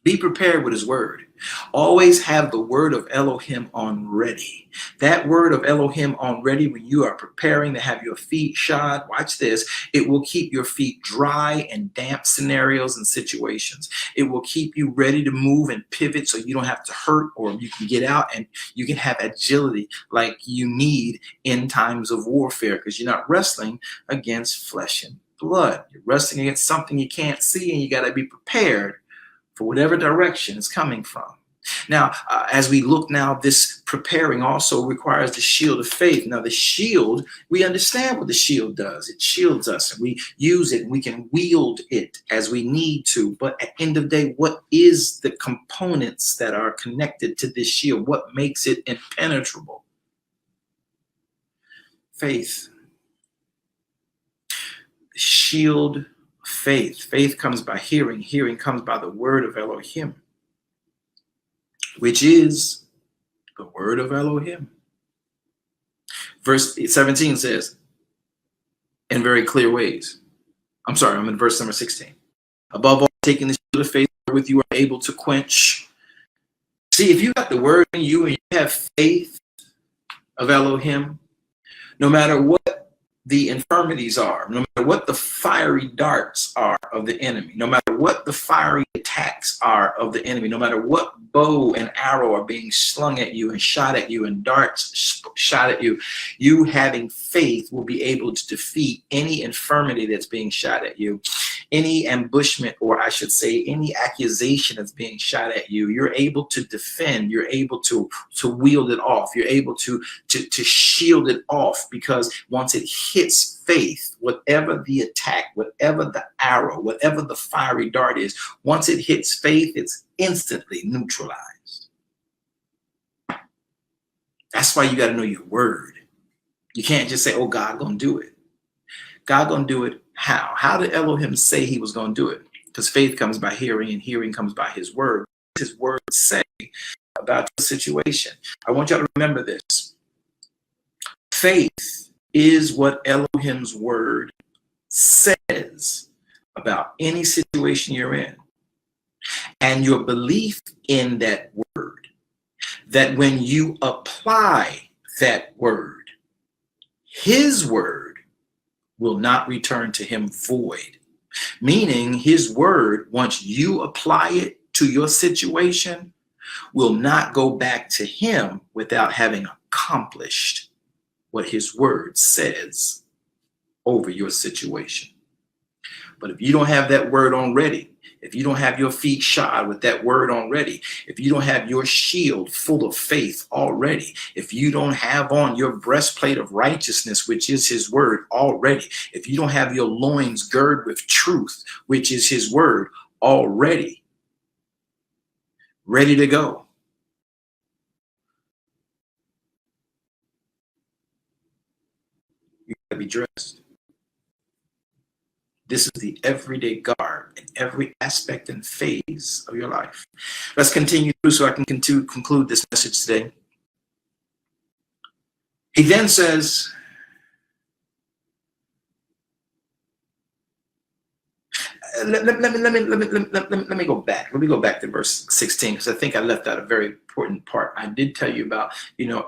Be prepared with his word. Always have the word of Elohim on ready. That word of Elohim on ready when you are preparing to have your feet shod. Watch this. It will keep your feet dry in damp scenarios and situations. It will keep you ready to move and pivot so you don't have to hurt, or you can get out and you can have agility like you need in times of warfare, because you're not wrestling against flesh and blood. You're wrestling against something you can't see, and you got to be prepared for whatever direction it's coming from. Now, as we look now, this preparing also requires the shield of faith. Now, the shield, we understand what the shield does. It shields us, and we use it, and we can wield it as we need to. But at the end of the day, what is the components that are connected to this shield? What makes it impenetrable? Faith. The shield. Faith comes by hearing. Hearing comes by the word of Elohim, which is the word of Elohim. Verse 17 says, in very clear ways. I'm sorry, I'm in verse number 16. Above all, taking the shield of faith wherewith you are able to quench. See, if you got the word in you and you have faith of Elohim, no matter what the infirmities are, no matter what the fiery darts are of the enemy, no matter what the fiery attacks are of the enemy, no matter what bow and arrow are being slung at you and shot at you and darts shot at you, you having faith will be able to defeat any infirmity that's being shot at you, any ambushment, or I should say any accusation that's being shot at you. You're able to defend, you're able to wield it off, you're able to shield it off, because once it hits faith, whatever the attack, whatever the arrow, whatever the fiery dart is, once it hits faith, it's instantly neutralized. That's why you got to know your word. You can't just say, oh, God gonna do it. God gonna do it how? How did Elohim say he was gonna do it? Because faith comes by hearing, and hearing comes by his word. What does his word say about the situation? I want y'all to remember this. Faith is what Elohim's word says about any situation you're in. And your belief in that word, that when you apply that word, his word will not return to him void. Meaning his word, once you apply it to your situation, will not go back to him without having accomplished what his word says over your situation. But if you don't have that word on ready, if you don't have your feet shod with that word already, if you don't have your shield full of faith already, if you don't have on your breastplate of righteousness, which is his word already, if you don't have your loins girded with truth, which is his word already, ready to go, you gotta be dressed. This is the everyday garb in every aspect and phase of your life. Let's continue through so I can conclude this message today. He then says, let me go back. Let me go back to verse 16, because I think I left out a very important part. I did tell you about,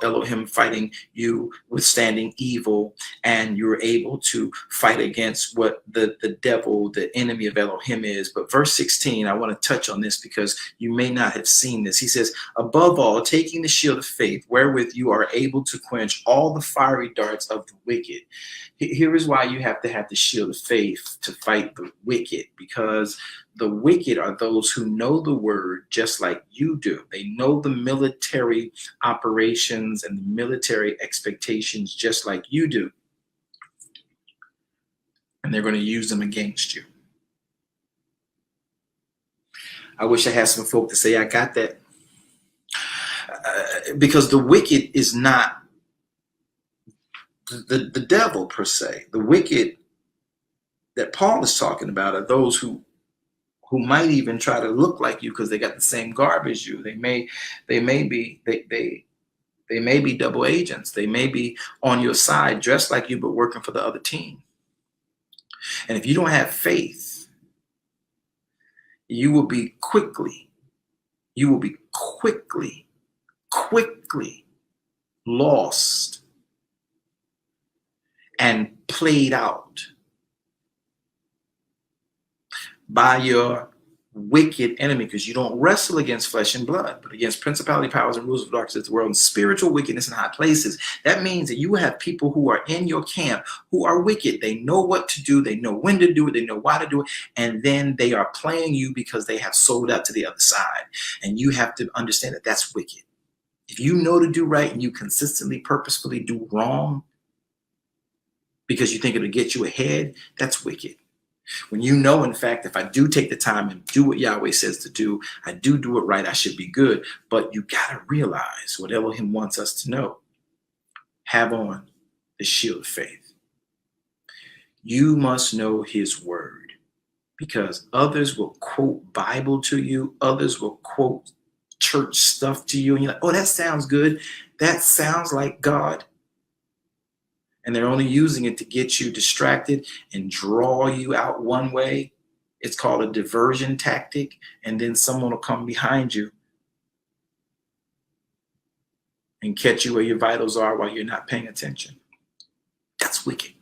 Elohim fighting you, withstanding evil, and you're able to fight against what the devil, the enemy of Elohim is. But verse 16, I want to touch on this because you may not have seen this. He says, above all, taking the shield of faith, wherewith you are able to quench all the fiery darts of the wicked. Here is why you have to have the shield of faith to fight the wicked, because the wicked are those who know the word just like you do. They know the military operations and the military expectations just like you do. And they're going to use them against you. I wish I had some folk to say, I got that. Because the wicked is not the devil per se. The wicked that Paul is talking about are those who who might even try to look like you because they got the same garb as you. They may be double agents. They may be on your side, dressed like you, but working for the other team. And if you don't have faith, you will be quickly lost and played out by your wicked enemy, because you don't wrestle against flesh and blood, but against principality, powers, and rulers of darkness of the world, and spiritual wickedness in high places. That means that you have people who are in your camp who are wicked. They know what to do. They know when to do it. They know why to do it. And then they are playing you because they have sold out to the other side. And you have to understand that that's wicked. If you know to do right and you consistently, purposefully do wrong because you think it'll get you ahead, that's wicked. When you know, in fact, if I do take the time and do what Yahweh says to do, I do it right, I should be good. But you got to realize what Elohim wants us to know. Have on the shield of faith. You must know his word, because others will quote Bible to you. Others will quote church stuff to you. And you're like, oh, that sounds good. That sounds like God. And they're only using it to get you distracted and draw you out one way. It's called a diversion tactic. And then someone will come behind you and catch you where your vitals are while you're not paying attention. That's wicked.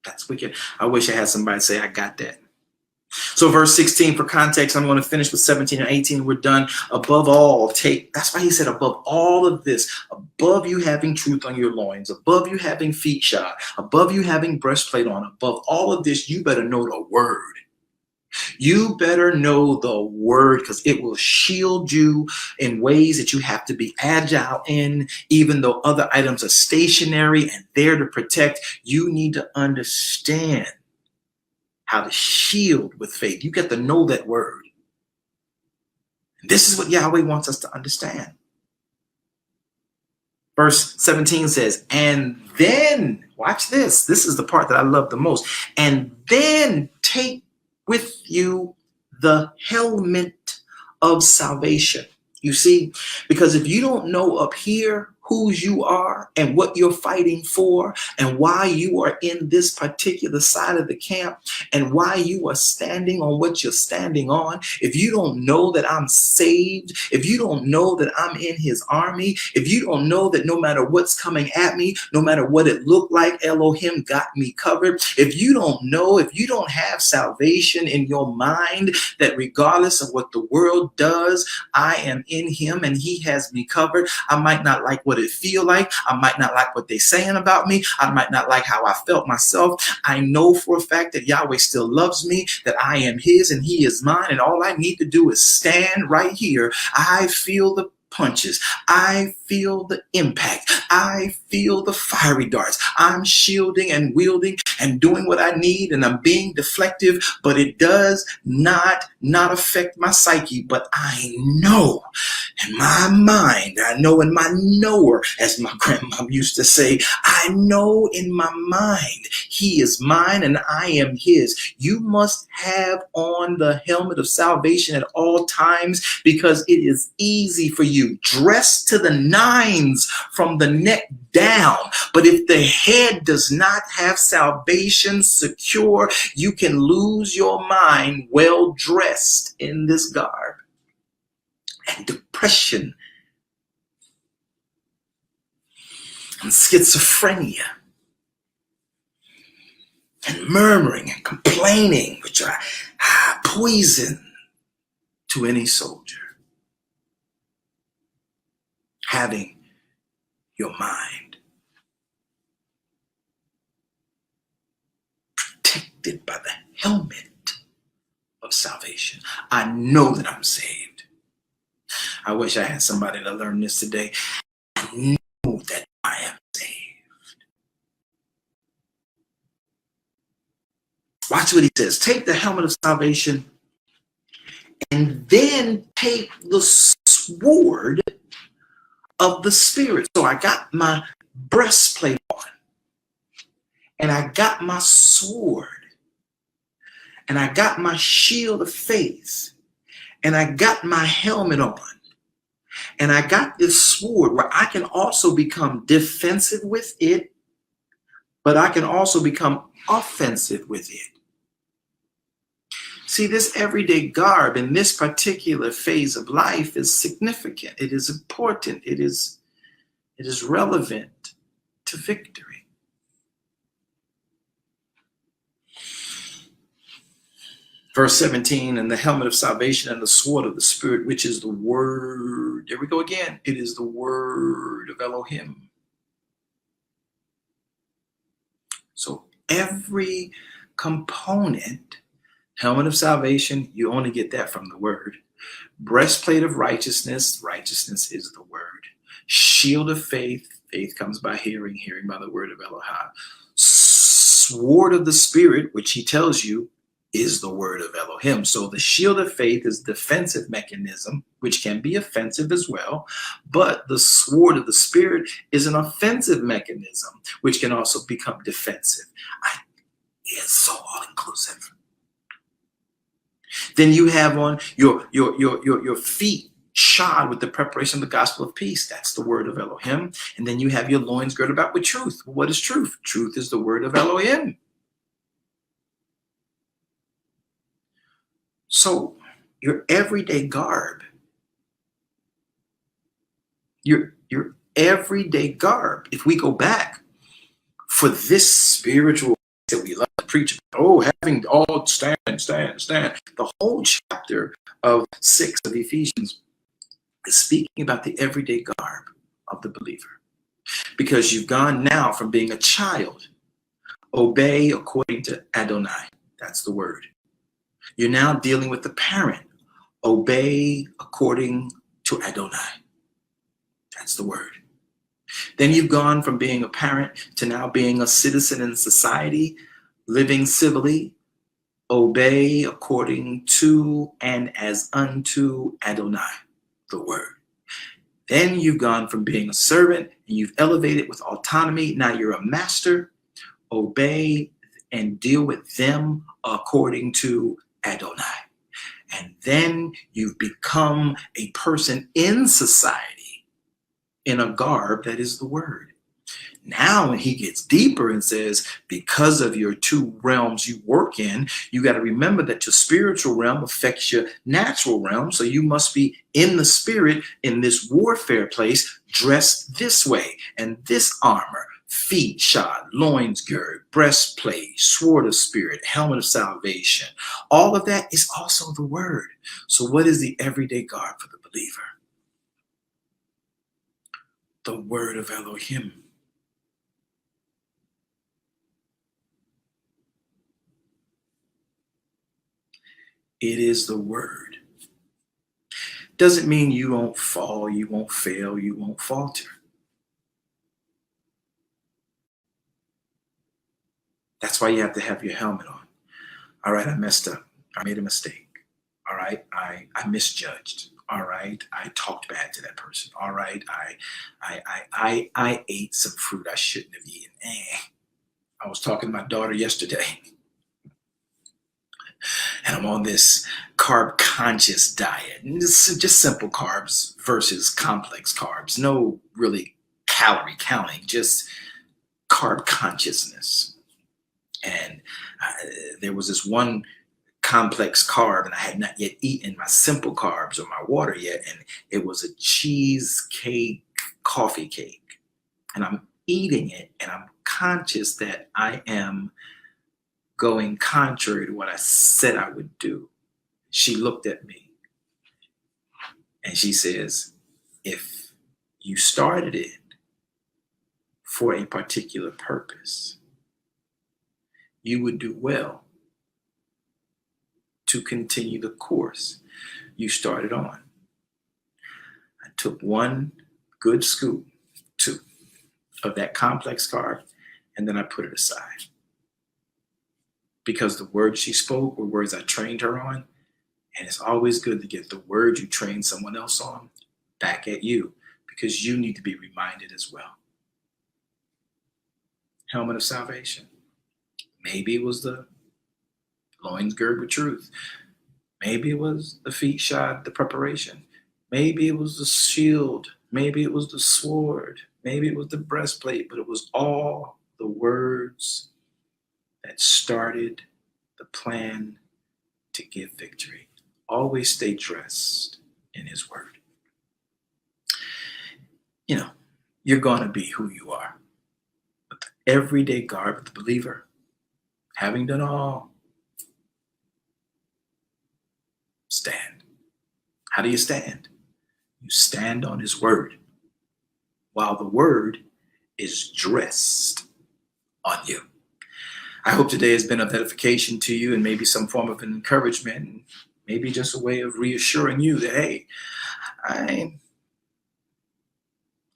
That's wicked. I wish I had somebody say, I got that. So verse 16, for context, I'm going to finish with 17 and 18. We're done. Above all, that's why he said above all of this, above you having truth on your loins, above you having feet shod, above you having breastplate on, above all of this, you better know the word. You better know the word, because it will shield you in ways that you have to be agile in, even though other items are stationary and there to protect. You need to understand how to shield with faith. You get to know that word. And this is what Yahweh wants us to understand. Verse 17 says, and then, watch this. This is the part that I love the most. And then take with you the helmet of salvation. You see, because if you don't know up here whose you are and what you're fighting for and why you are in this particular side of the camp and why you are standing on what you're standing on, if you don't know that I'm saved, if you don't know that I'm in his army, if you don't know that no matter what's coming at me, no matter what it looked like, Elohim got me covered. If you don't know, if you don't have salvation in your mind, that regardless of what the world does, I am in him and he has me covered. I might not like what it feel like. I might not like what they're saying about me. I might not like how I felt myself. I know for a fact that Yahweh still loves me, that I am his and he is mine. And all I need to do is stand right here. I feel the punches. I feel the impact. I feel the fiery darts. I'm shielding and wielding and doing what I need, and I'm being deflective, but it does not affect my psyche. But I know in my mind, I know in my knower, as my grandma used to say, I know in my mind, he is mine and I am his. You must have on the helmet of salvation at all times, because it is easy for you. Dress to the nines from the neck down. But if the head does not have salvation secure, you can lose your mind well dressed in this garb. And depression and schizophrenia and murmuring and complaining, which are poison to any soldier. Having your mind protected by the helmet of salvation. I know that I'm saved. I wish I had somebody to learn this today. I know that I am saved. Watch what he says. Take the helmet of salvation and then take the sword of the Spirit. So I got my breastplate on and I got my sword. and I got my shield of faith, and I got my helmet on, and I got this sword where I can also become defensive with it, but I can also become offensive with it. See, this everyday garb in this particular phase of life is significant. It is important. It is relevant to victory. Verse 17, and the helmet of salvation and the sword of the Spirit, which is the word. There we go again. It is the word of Elohim. So every component, helmet of salvation, you only get that from the word. Breastplate of righteousness, righteousness is the word. Shield of faith, faith comes by hearing, hearing by the word of Elohim. Sword of the Spirit, which he tells you is the word of Elohim. So the shield of faith is defensive mechanism, which can be offensive as well. But the sword of the Spirit is an offensive mechanism, which can also become defensive. It's so all-inclusive. Then you have on your feet shod with the preparation of the gospel of peace. That's the word of Elohim. And then you have your loins girded about with truth. What is truth? Truth is the word of Elohim. So your everyday garb, your everyday garb, if we go back for this spiritual that we love to preach about, having all stand. The whole chapter of 6 of Ephesians is speaking about the everyday garb of the believer. Because you've gone now from being a child, obey according to Adonai. That's the word. You're now dealing with the parent. Obey according to Adonai. That's the word. Then you've gone from being a parent to now being a citizen in society, living civilly. Obey according to and as unto Adonai, the word. Then you've gone from being a servant and you've elevated with autonomy. Now you're a master. Obey and deal with them according to Adonai. And then you've become a person in society in a garb that is the word. Now, when he gets deeper and says, because of your two realms you work in, you got to remember that your spiritual realm affects your natural realm. So you must be in the spirit in this warfare place, dressed this way, and this armor, feet shod, loins girded, breastplate, sword of spirit, helmet of salvation. All of that is also the word. So what is the everyday garb for the believer? The word of Elohim. It is the word. Doesn't mean you won't fall, you won't fail, you won't falter. That's why you have to have your helmet on. All right, I messed up. I made a mistake. All right, I misjudged. All right, I talked bad to that person. All right, I ate some fruit I shouldn't have eaten. I was talking to my daughter yesterday. And I'm on this carb conscious diet. And this is just simple carbs versus complex carbs. No really calorie counting, just carb consciousness. And there was this one complex carb, and I had not yet eaten my simple carbs or my water yet. And it was a cheesecake coffee cake. And I'm eating it, and I'm conscious that I am going contrary to what I said I would do. She looked at me and she says, if you started it for a particular purpose, you would do well to continue the course you started on. I took one good scoop, two, of that complex carb, and then I put it aside. Because the words she spoke were words I trained her on. And it's always good to get the words you trained someone else on back at you, because you need to be reminded as well. Helmet of salvation. Maybe it was the loins girded with truth. Maybe it was the feet shod, the preparation. Maybe it was the shield. Maybe it was the sword. Maybe it was the breastplate, but it was all the words that started the plan to give victory. Always stay dressed in his word. You know, you're going to be who you are. But the everyday garb of the believer, having done all, stand. How do you stand? You stand on his word while the word is dressed on you. I hope today has been of edification to you and maybe some form of an encouragement, maybe just a way of reassuring you that, hey,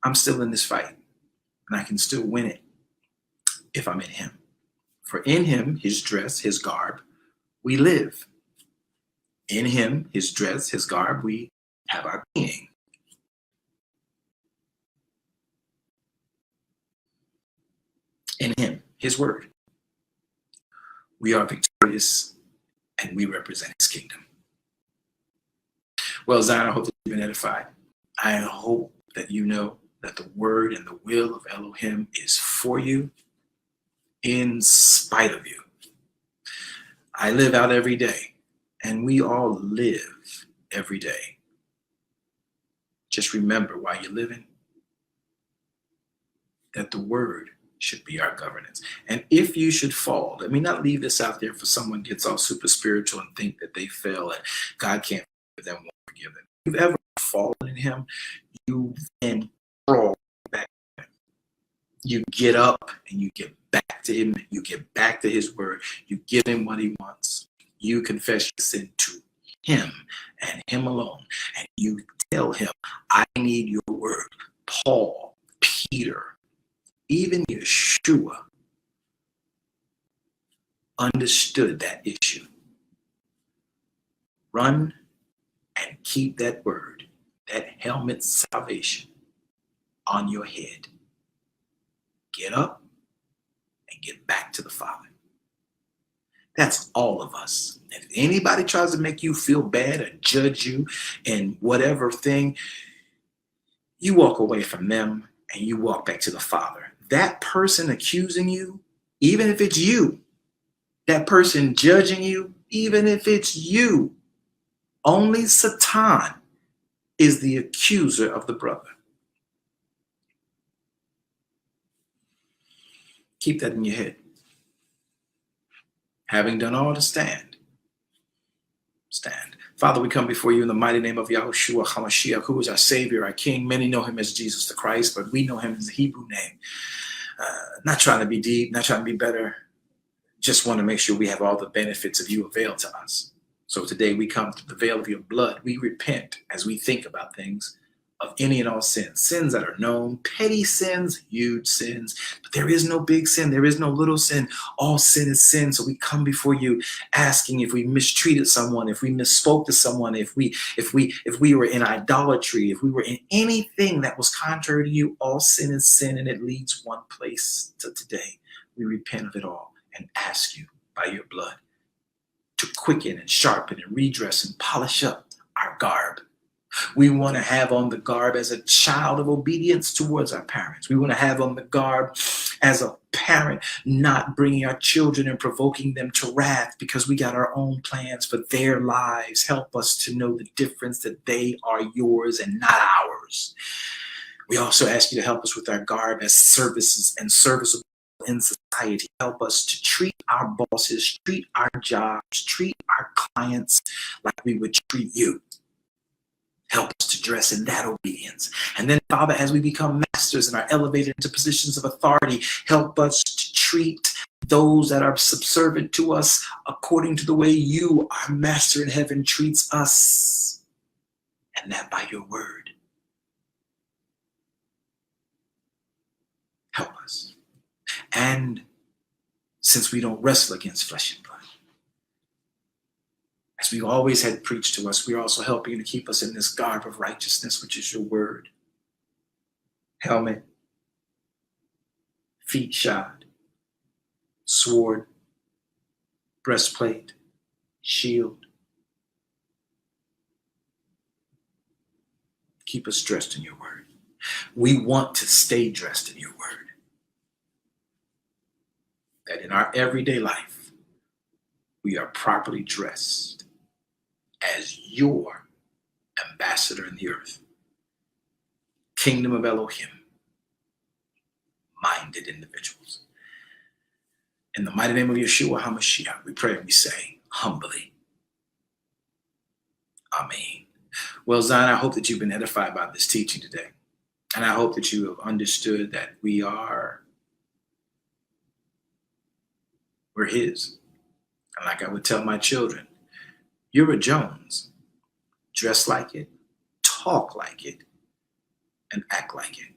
I'm still in this fight and I can still win it if I'm in him. For in him, his dress, his garb, we live. In him, his dress, his garb, we have our being. In him, his word, we are victorious and we represent his kingdom. Well, Zion, I hope that you've been edified. I hope that you know that the word and the will of Elohim is for you in spite of you. I live out every day, and we all live every day. Just remember while you're living that the word should be our governance. And if you should fall, let me not leave this out there for someone gets all super spiritual and think that they fell and God can't forgive them, won't forgive them. If you've ever fallen in him, you then crawl back to him. You get up and you get back to him. You get back to his word. You give him what he wants. You confess your sin to him and him alone. And you tell him, I need your word. Paul, Peter, even Yeshua understood that issue. Run and keep that word, that helmet salvation on your head. Get up and get back to the Father. That's all of us. If anybody tries to make you feel bad or judge you in whatever thing, you walk away from them and you walk back to the Father. That person accusing you, even if it's you, that person judging you, even if it's you, only Satan is the accuser of the brother. Keep that in your head. Having done all to stand, stand. Father, we come before you in the mighty name of Yahushua HaMashiach, who is our Savior, our King. Many know him as Jesus the Christ, but we know him as the Hebrew name. Not trying to be deep, not trying to be better. Just want to make sure we have all the benefits of you availed to us. So today we come to the veil of your blood. We repent as we think about things of any and all sins, sins that are known, petty sins, huge sins, but there is no big sin. There is no little sin. All sin is sin. So we come before you asking if we mistreated someone, if we misspoke to someone, if we were in idolatry, if we were in anything that was contrary to you. All sin is sin, and it leads one place to today. We repent of it all and ask you by your blood to quicken and sharpen and redress and polish up our garb. We want to have on the garb as a child of obedience towards our parents. We want to have on the garb as a parent, not bringing our children and provoking them to wrath because we got our own plans for their lives. Help us to know the difference that they are yours and not ours. We also ask you to help us with our garb as services and serviceable in society. Help us to treat our bosses, treat our jobs, treat our clients like we would treat you. Help us to dress in that obedience. And then, Father, as we become masters and are elevated into positions of authority, help us to treat those that are subservient to us according to the way you, our Master in heaven, treats us. And that by your word. Help us. And since we don't wrestle against flesh and blood, as we always had preached to us, we're also helping you to keep us in this garb of righteousness, which is your word. Helmet, feet shod, sword, breastplate, shield. Keep us dressed in your word. We want to stay dressed in your word. That in our everyday life, we are properly dressed as your ambassador in the earth. Kingdom of Elohim, minded individuals. In the mighty name of Yeshua HaMashiach, we pray and we say humbly, Amen. Well, Zion, I hope that you've been edified by this teaching today. And I hope that you have understood that we're his. And like I would tell my children, you're a Jones. Dress like it, talk like it, and act like it.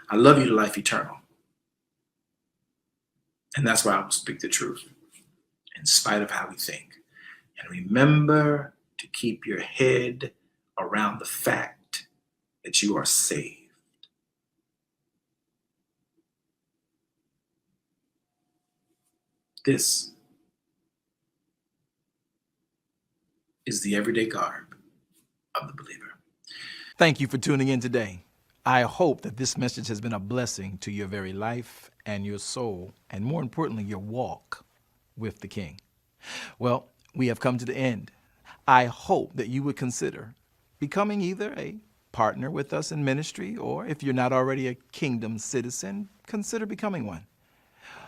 I love you to life eternal. And that's why I will speak the truth, in spite of how we think. And remember to keep your head around the fact that you are saved. This is the everyday garb of the believer. Thank you for tuning in today. I hope that this message has been a blessing to your very life and your soul, and more importantly, your walk with the King. Well, we have come to the end. I hope that you would consider becoming either a partner with us in ministry, or if you're not already a kingdom citizen, consider becoming one.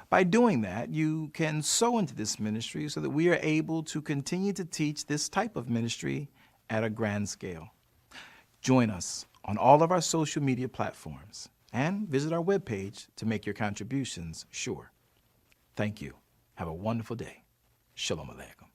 By doing that, you can sow into this ministry so that we are able to continue to teach this type of ministry at a grand scale. Join us on all of our social media platforms and visit our webpage to make your contributions sure. Thank you. Have a wonderful day. Shalom Aleichem.